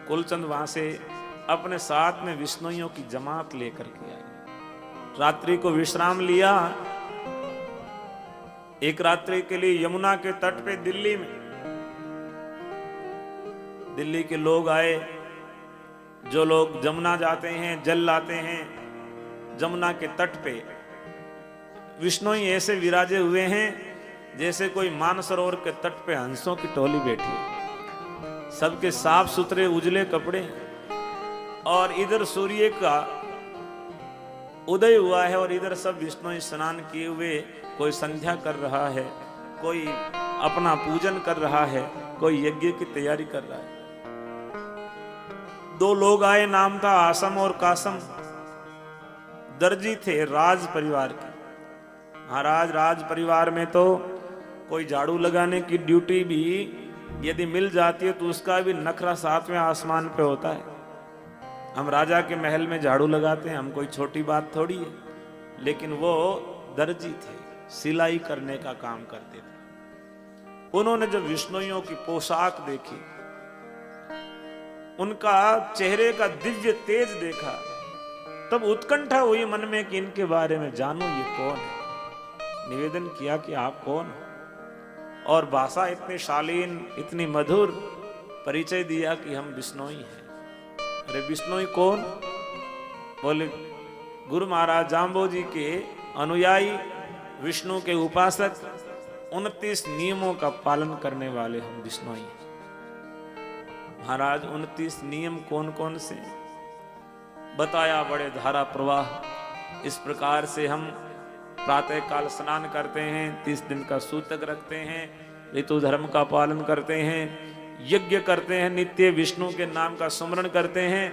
कुलचंद वहां से अपने साथ में विष्णुइयों की जमात लेकर के आए। रात्रि को विश्राम लिया। एक रात्रि के लिए यमुना के तट पे दिल्ली में दिल्ली के लोग आए। जो लोग जमुना जाते हैं, जल लाते हैं, जमुना के तट पे विष्णुई ऐसे विराजे हुए हैं जैसे कोई मानसरोवर के तट पे हंसों की टोली बैठी है। सबके साफ सुथरे उजले कपड़े, और इधर सूर्य का उदय हुआ है और इधर सब विष्णु स्नान किए हुए, कोई संध्या कर रहा है, कोई अपना पूजन कर रहा है, कोई यज्ञ की तैयारी कर रहा है। दो लोग आए, नाम था आसम और कासम। दर्जी थे राज परिवार के। महाराज, राज परिवार में तो कोई झाड़ू लगाने की ड्यूटी भी यदि मिल जाती है तो उसका भी नखरा 7वें आसमान पे होता है। हम राजा के महल में झाड़ू लगाते हैं, हम कोई छोटी बात थोड़ी है। लेकिन वो दर्जी थे, सिलाई करने का काम करते थे। उन्होंने जब विष्णुइयों की पोशाक देखी, उनका चेहरे का दिव्य तेज देखा, तब उत्कंठा हुई मन में कि इनके बारे में जानो ये कौन है। निवेदन किया कि आप कौन हो, और भाषा इतनी शालीन, इतनी मधुर, परिचय दिया कि हम विष्णुई हैं। अरे विष्णुई कौन? बोले गुरु महाराज जाम्बोजी के अनुयायी, विष्णु के उपासक, 29 नियमों का पालन करने वाले हम विष्णुई हैं। महाराज 29 नियम कौन कौन से बताया, बड़े धारा प्रवाह। इस प्रकार से हम प्रातः काल स्नान करते हैं, 30 दिन का सूतक रखते हैं, ऋतु धर्म का पालन करते हैं, यज्ञ करते हैं, नित्य विष्णु के नाम का सुमरण करते हैं,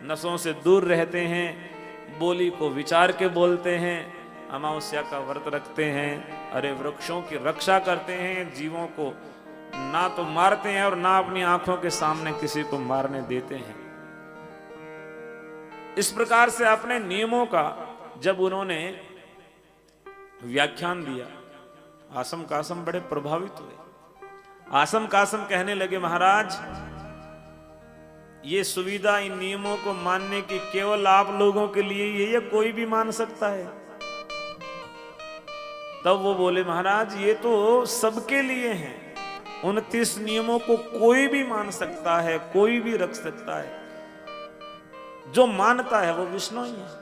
नशों से दूर रहते हैं, बोली को विचार के बोलते हैं, अमावस्या का व्रत रखते हैं, अरे वृक्षों की रक्षा करते हैं, जीवों को ना तो मारते हैं और ना अपनी आंखों के सामने किसी को मारने देते हैं। इस प्रकार से अपने नियमों का जब उन्होंने व्याख्यान दिया, आसम कासम बड़े प्रभावित हुए। आसम कासम कहने लगे, महाराज ये सुविधा, इन नियमों को मानने की केवल आप लोगों के लिए ही है, कोई भी मान सकता है? तब वो बोले, महाराज ये तो सबके लिए है, 29 नियमों को कोई भी मान सकता है, कोई भी रख सकता है, जो मानता है वो विष्णु ही है।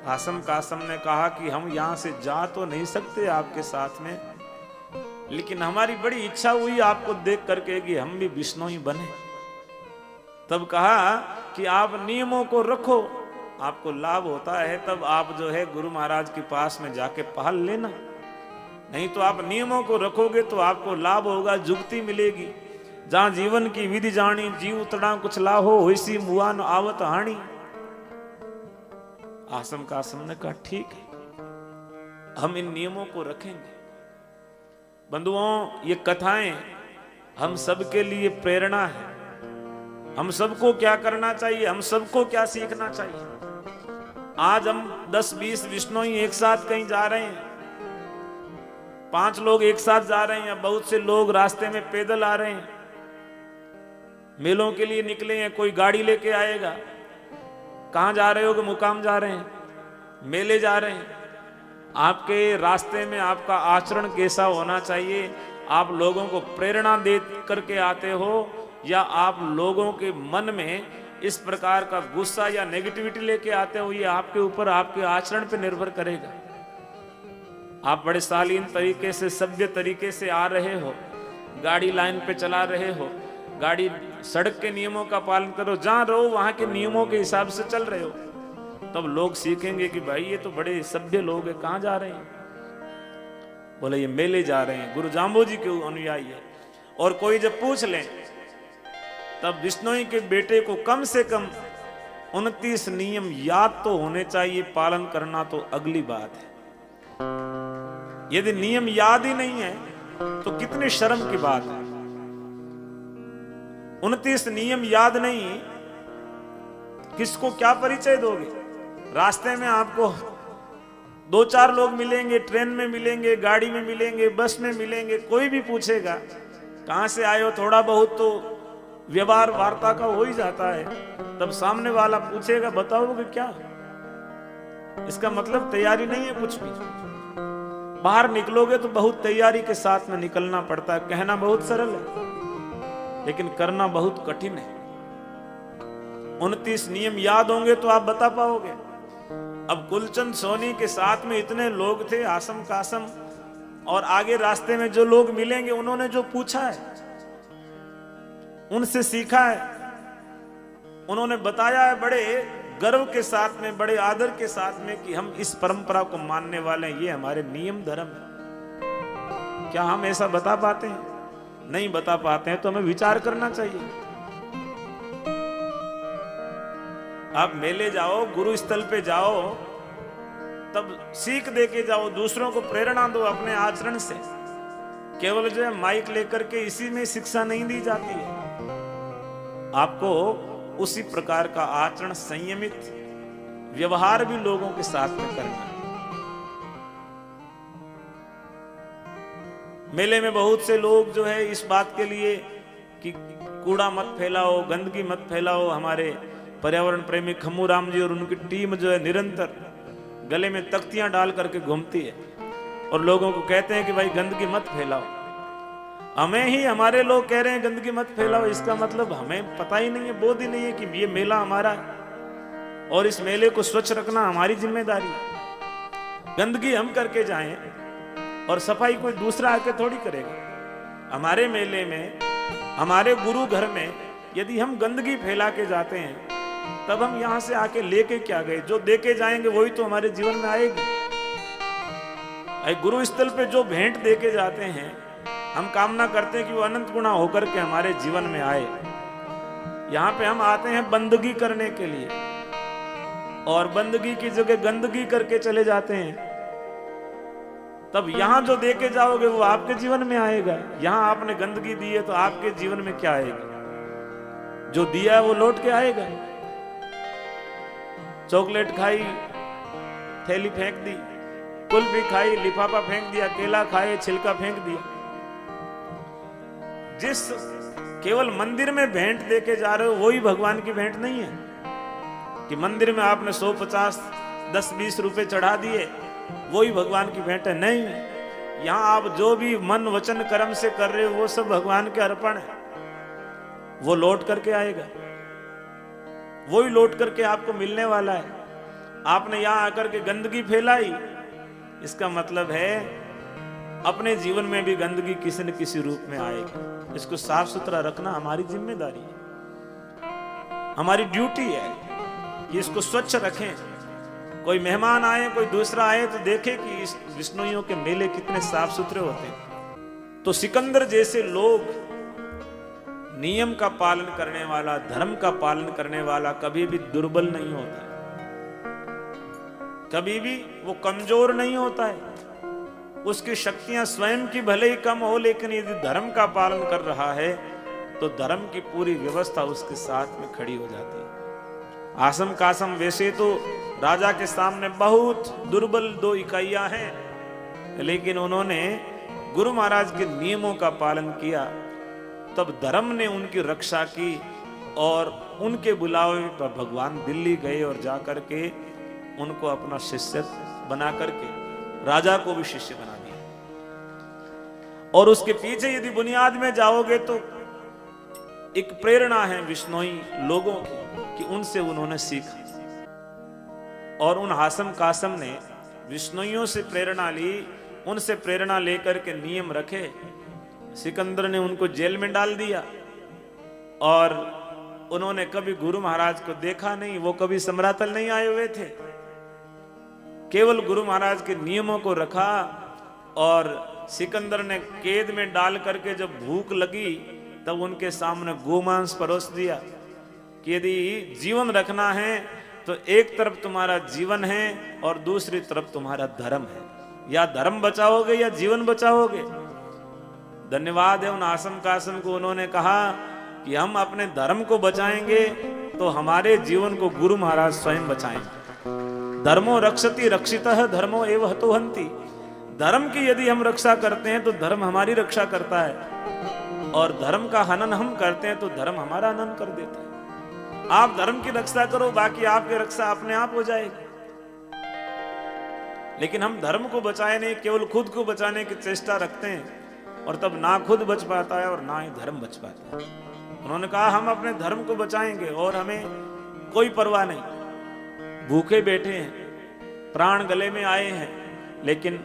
आसम कासम ने कहा कि हम यहां से जा तो नहीं सकते आपके साथ में, लेकिन हमारी बड़ी इच्छा हुई आपको देख करके कि हम भी विष्णु ही बने। तब कहा कि आप नियमों को रखो, आपको लाभ होता है, तब आप जो है गुरु महाराज के पास में जाके पहल लेना, नहीं तो आप नियमों को रखोगे तो आपको लाभ होगा, जुगती मिलेगी। जहां जीवन की विधि जानी, जीव उतड़ा कुछ लाहो, होइसी मुआ न आवत हानि। आसम कासम ने कहा ठीक है, हम इन नियमों को रखेंगे। बंधुओं, ये कथाएं हम सबके लिए प्रेरणा है। हम सबको क्या करना चाहिए, हम सबको क्या सीखना चाहिए। आज हम 10-20 विष्णुई एक साथ कहीं जा रहे हैं, 5 लोग एक साथ जा रहे हैं, या बहुत से लोग रास्ते में पैदल आ रहे हैं, मेलों के लिए निकले हैं, कोई गाड़ी लेके आएगा। कहां जा रहे हो? कि मुकाम जा रहे हैं, मेले जा रहे हैं। आपके रास्ते में आपका आचरण कैसा होना चाहिए? आप लोगों को प्रेरणा दे करके आते हो, या आप लोगों के मन में इस प्रकार का गुस्सा या नेगेटिविटी लेके आते हो? ये आपके ऊपर, आपके आचरण पे निर्भर करेगा। आप बड़े शालीन तरीके से, सभ्य तरीके से आ रहे हो, गाड़ी लाइन पे चला रहे हो, गाड़ी सड़क के नियमों का पालन करो, जहां रहो वहां के नियमों के हिसाब से चल रहे हो, तब लोग सीखेंगे कि भाई ये तो बड़े सभ्य लोग हैं। कहां जा रहे हैं? बोले ये मेले जा रहे हैं, गुरु जाम्बोजी के अनुयायी है। और कोई जब पूछ ले, तब विष्णुई के बेटे को कम से कम 29 नियम याद तो होने चाहिए, पालन करना तो अगली बात है। यदि नियम याद ही नहीं है तो कितनी शर्म की बात है। 29 नियम याद नहीं, किसको क्या परिचय दोगे? रास्ते में आपको 2-4 लोग मिलेंगे, ट्रेन में मिलेंगे, गाड़ी में मिलेंगे, बस में मिलेंगे, कोई भी पूछेगा कहां से आए हो, थोड़ा बहुत तो व्यवहार वार्ता का हो ही जाता है, तब सामने वाला पूछेगा बताओगे क्या, इसका मतलब तैयारी नहीं है कुछ भी। बाहर निकलोगे तो बहुत तैयारी के साथ में निकलना पड़ता है। कहना बहुत सरल है लेकिन करना बहुत कठिन है। 29 नियम याद होंगे तो आप बता पाओगे। अब कुलचंद सोनी के साथ में इतने लोग थे, आसम कासम, और आगे रास्ते में जो लोग मिलेंगे उन्होंने जो पूछा है, उनसे सीखा है, उन्होंने बताया है बड़े गर्व के साथ में, बड़े आदर के साथ में कि हम इस परंपरा को मानने वाले हैं, ये हमारे नियम धर्म है। क्या हम ऐसा बता पाते हैं? नहीं बता पाते हैं तो हमें विचार करना चाहिए। आप मेले जाओ, गुरु स्थल पे जाओ, तब सीख दे के जाओ, दूसरों को प्रेरणा दो अपने आचरण से। केवल जो है माइक लेकर के इसी में शिक्षा नहीं दी जाती है, आपको उसी प्रकार का आचरण, संयमित व्यवहार भी लोगों के साथ में करना है। मेले में बहुत से लोग जो है इस बात के लिए कि कूड़ा मत फैलाओ, गंदगी मत फैलाओ, हमारे पर्यावरण प्रेमी खम्मूराम जी और उनकी टीम जो है निरंतर गले में तख्तियां डाल करके घूमती है और लोगों को कहते हैं कि भाई गंदगी मत फैलाओ। हमें ही हमारे लोग कह रहे हैं गंदगी मत फैलाओ, इसका मतलब हमें पता ही नहीं है, बोध ही नहीं है कि ये मेला हमारा है और इस मेले को स्वच्छ रखना हमारी जिम्मेदारी है। गंदगी हम करके जाएं और सफाई कोई दूसरा आके थोड़ी करेगा। हमारे मेले में, हमारे गुरु घर में यदि हम गंदगी फैला के जाते हैं तब हम यहां से आके लेके क्या गए? जो देके जाएंगे वही तो हमारे जीवन में आएगी। गुरु स्थल पे जो भेंट देके जाते हैं, हम कामना करते हैं कि वो अनंत गुना होकर के हमारे जीवन में आए। यहाँ पे हम आते हैं बंदगी करने के लिए और बंदगी की जगह गंदगी करके चले जाते हैं। तब यहाँ जो देके जाओगे वो आपके जीवन में आएगा। यहाँ आपने गंदगी दी है तो आपके जीवन में क्या आएगा? जो दिया है वो लौट के आएगा। चॉकलेट खाई, थैली फेंक दी, कुल्फी खाई, लिफाफा फेंक दिया, केला खाए, छिलका फेंक दिया। जिस केवल मंदिर में भेंट देके जा रहे हो वही भगवान की भेंट नहीं है कि मंदिर में आपने 150, 10-20 रुपए चढ़ा दिए वही भगवान की भेंट है। नहीं, यहाँ आप जो भी मन वचन कर्म से कर रहे हो वो सब भगवान के अर्पण है। वो लौट करके आएगा, वही लौट करके आपको मिलने वाला है। आपने यहां आकर के गंदगी फैलाई, इसका मतलब है अपने जीवन में भी गंदगी किसी न किसी रूप में आएगी। इसको साफ सुथरा रखना हमारी जिम्मेदारी है, हमारी ड्यूटी है कि इसको स्वच्छ रखें। कोई मेहमान आए, कोई दूसरा आए तो देखे कि इस विष्णुइयों के मेले कितने साफ सुथरे होते हैं। तो सिकंदर जैसे लोग, नियम का पालन करने वाला, धर्म का पालन करने वाला कभी भी दुर्बल नहीं होता है, कभी भी वो कमजोर नहीं होता है। उसकी शक्तियां स्वयं की भले ही कम हो, लेकिन यदि धर्म का पालन कर रहा है तो धर्म की पूरी व्यवस्था उसके साथ में खड़ी हो जाती है। आसम कासम वैसे तो राजा के सामने बहुत दुर्बल 2 इकाइयां हैं, लेकिन उन्होंने गुरु महाराज के नियमों का पालन किया, तब धर्म ने उनकी रक्षा की और उनके बुलावे पर भगवान दिल्ली गए और जाकर के उनको अपना शिष्य बना करके राजा को भी शिष्य बना दिया। और उसके पीछे यदि बुनियाद में जाओगे तो एक प्रेरणा है विष्णोई लोगों की कि उनसे उन्होंने सीखा और उन हासम कासम ने विष्णोइयों से प्रेरणा ली, उनसे प्रेरणा लेकर के नियम रखे। सिकंदर ने उनको जेल में डाल दिया और उन्होंने कभी गुरु महाराज को देखा नहीं, वो कभी समरातल नहीं आए हुए थे। केवल गुरु महाराज के नियमों को रखा और सिकंदर ने कैद में डाल करके जब भूख लगी तब उनके सामने गोमांस परोस दिया कि यदि जीवन रखना है तो एक तरफ तुम्हारा जीवन है और दूसरी तरफ तुम्हारा धर्म है, या धर्म बचाओगे या जीवन बचाओगे। धन्यवाद है उन आसम कासम को, उन्होंने कहा कि हम अपने धर्म को बचाएंगे तो हमारे जीवन को गुरु महाराज स्वयं बचाएंगे। धर्मो रक्षति रक्षितः धर्मो एव हतो हन्ति। धर्म की यदि हम रक्षा करते हैं तो धर्म हमारी रक्षा करता है। और धर्म का हनन हम करते हैं तो धर्म हमारा हनन कर देता है। आप धर्म की रक्षा करो, बाकी आपकी रक्षा अपने आप हो जाएगी। लेकिन हम धर्म को बचाए नहीं, केवल खुद को बचाने की चेष्टा रखते हैं, और तब ना खुद बच पाता है और ना ही धर्म बच पाता है। उन्होंने कहा हम अपने धर्म को बचाएंगे और हमें कोई परवाह नहीं। भूखे बैठे हैं, प्राण गले में आए हैं, लेकिन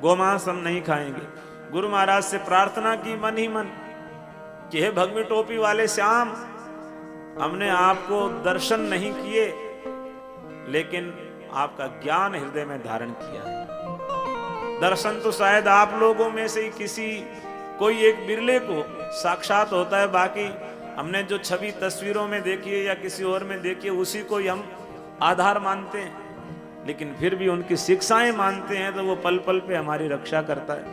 गोमांस हम नहीं खाएंगे। गुरु महाराज से प्रार्थना की मन ही मन कि हे भगवी टोपी वाले श्याम, हमने आपको दर्शन नहीं किए, लेकिन आपका ज्ञान हृदय में धारण किया है। दर्शन तो शायद आप लोगों में से ही किसी कोई एक बिरले को साक्षात होता है, बाकी हमने जो छवि तस्वीरों में देखी है या किसी और में देखी है उसी को ही हम आधार मानते हैं। लेकिन फिर भी उनकी शिक्षाएं मानते हैं तो वो पल पल पे हमारी रक्षा करता है,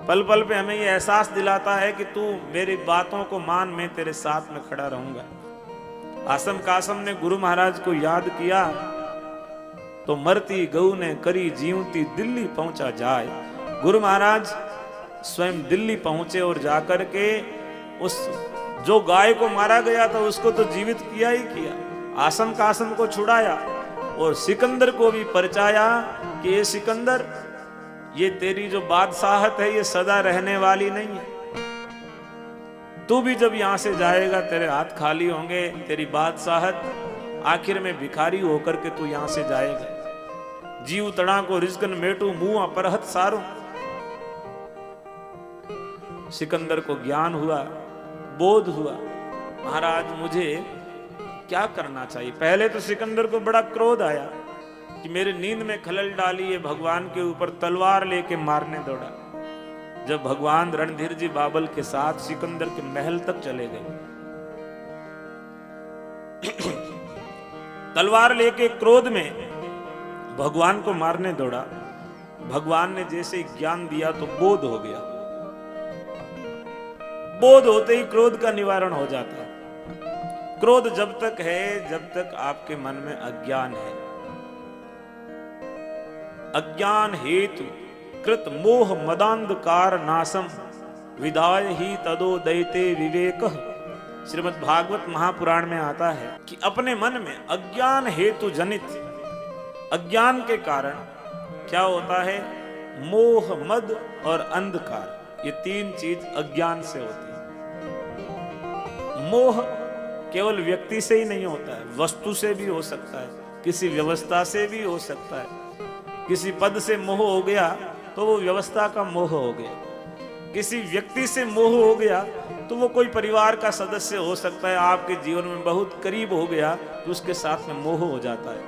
पल पल पे हमें ये एहसास दिलाता है कि तू मेरी बातों को मान, मैं तेरे साथ में खड़ा रहूंगा। आसम कासम ने गुरु महाराज को याद किया तो मरती गऊ ने करी जीवती दिल्ली पहुंचा जाए। गुरु महाराज स्वयं दिल्ली पहुंचे और जाकर के उस जो गाय को मारा गया था उसको तो जीवित किया ही किया, आसम कासम को छुड़ाया और सिकंदर को भी परचाया कि ये सिकंदर, ये तेरी जो बादशाहत है ये सदा रहने वाली नहीं है। तू भी जब यहां से जाएगा तेरे हाथ खाली होंगे, तेरी बादशाहत आखिर में भिखारी होकर के तू यहां से जाएगा। जीव तड़ा को रिजकन मेटू मुंह परहत सारो। सिकंदर को ज्ञान हुआ, बोध हुआ, महाराज मुझे क्या करना चाहिए। पहले तो सिकंदर को बड़ा क्रोध आया कि मेरे नींद में खलल डाली, ये भगवान के ऊपर तलवार लेके मारने दौड़ा। जब भगवान रणधीर जी बाबल के साथ सिकंदर के महल तक चले गए, तलवार लेके क्रोध में भगवान को मारने दौड़ा। भगवान ने जैसे ही ज्ञान दिया तो बोध हो गया। बोध होते ही क्रोध का निवारण हो जाता है। क्रोध जब तक है जब तक आपके मन में अज्ञान है। अज्ञान हेतु कृत मोह मदांधकार नासम विदाय ही तदो दैते विवेक। श्रीमद् भागवत महापुराण में आता है कि अपने मन में अज्ञान हेतु जनित, अज्ञान के कारण क्या होता है, मोह मद और अंधकार, ये तीन चीज अज्ञान से होती है। मोह केवल व्यक्ति से ही नहीं होता है, वस्तु से भी हो सकता है, किसी व्यवस्था से भी हो सकता है। किसी पद से मोह हो गया तो वो व्यवस्था का मोह हो गया। किसी व्यक्ति से मोह हो गया तो वो कोई परिवार का सदस्य हो सकता है, आपके जीवन में बहुत करीब हो गया तो उसके साथ में मोह हो जाता है।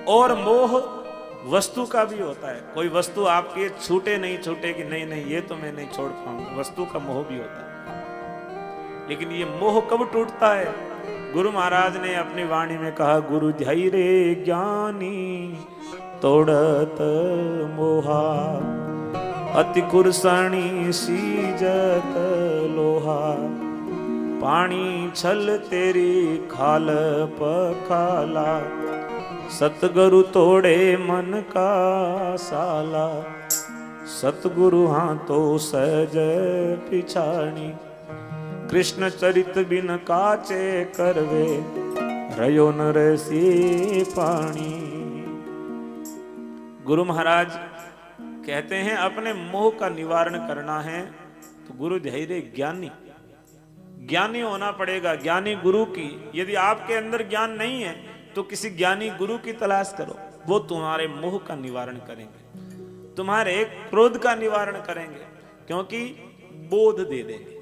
और मोह वस्तु का भी होता है। कोई वस्तु आपके छूटे नहीं, छूटे कि नहीं नहीं ये तो मैं नहीं छोड़ पाऊंगा, वस्तु का मोह भी होता है। लेकिन ये मोह कब टूटता है? गुरु महाराज ने अपनी वाणी में कहा, गुरु धैर्य ज्ञानी तोड़त मोहा, अति कुरसणी सीजत लोहा, पानी छल तेरी खाल पखाला, सतगुरु तोड़े मन का साला, सतगुरु हाथों सहज पिछाणी, कृष्ण चरित बिन काचे करवे, रयो न रसी पानी। गुरु महाराज कहते हैं अपने मोह का निवारण करना है तो गुरु धैर्य ज्ञानी, ज्ञानी होना पड़ेगा, ज्ञानी गुरु की। यदि आपके अंदर ज्ञान नहीं है तो किसी ज्ञानी गुरु की तलाश करो, वो तुम्हारे मोह का निवारण करेंगे, तुम्हारे क्रोध का निवारण करेंगे, क्योंकि बोध दे देंगे।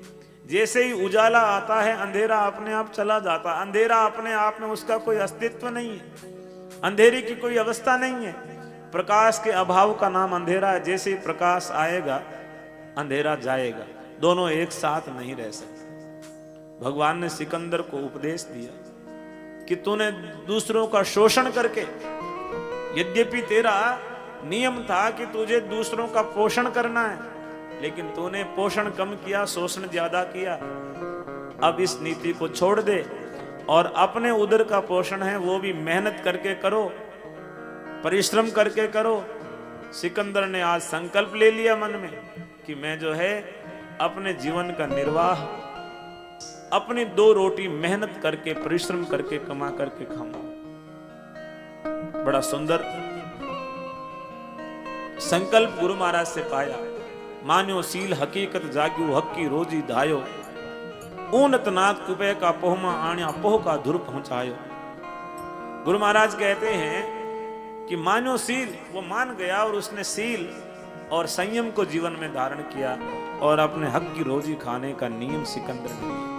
जैसे ही उजाला आता है अंधेरा अपने आप चला जाता। अंधेरा अपने आप में उसका कोई अस्तित्व नहीं है, अंधेरे की कोई अवस्था नहीं है। प्रकाश के अभाव का नाम अंधेरा है। जैसे ही प्रकाश आएगा अंधेरा जाएगा, दोनों एक साथ नहीं रह सकते। भगवान ने सिकंदर को उपदेश दिया कि तूने दूसरों का शोषण करके, यद्यपि तेरा नियम था कि तुझे दूसरों का पोषण करना है, लेकिन तूने पोषण कम किया, शोषण ज्यादा किया। अब इस नीति को छोड़ दे और अपने उदर का पोषण है वो भी मेहनत करके करो, परिश्रम करके करो। सिकंदर ने आज संकल्प ले लिया मन में कि मैं जो है अपने जीवन का निर्वाह अपनी 2 रोटी मेहनत करके परिश्रम करके कमा करके खाऊंगा। बड़ा सुंदर संकल्प गुरु महाराज से पाया। मान्यो सील हकीकत जाग्यू हक की रोजी धायो, ऊनत नाथ कुपे का पोहमा आण्या पोह का धुर पहुंचायो। गुरु महाराज कहते हैं कि मान्यो सील, वो मान गया और उसने सील और संयम को जीवन में धारण किया और अपने हक की रोजी खाने का नियम सिकंदर ने।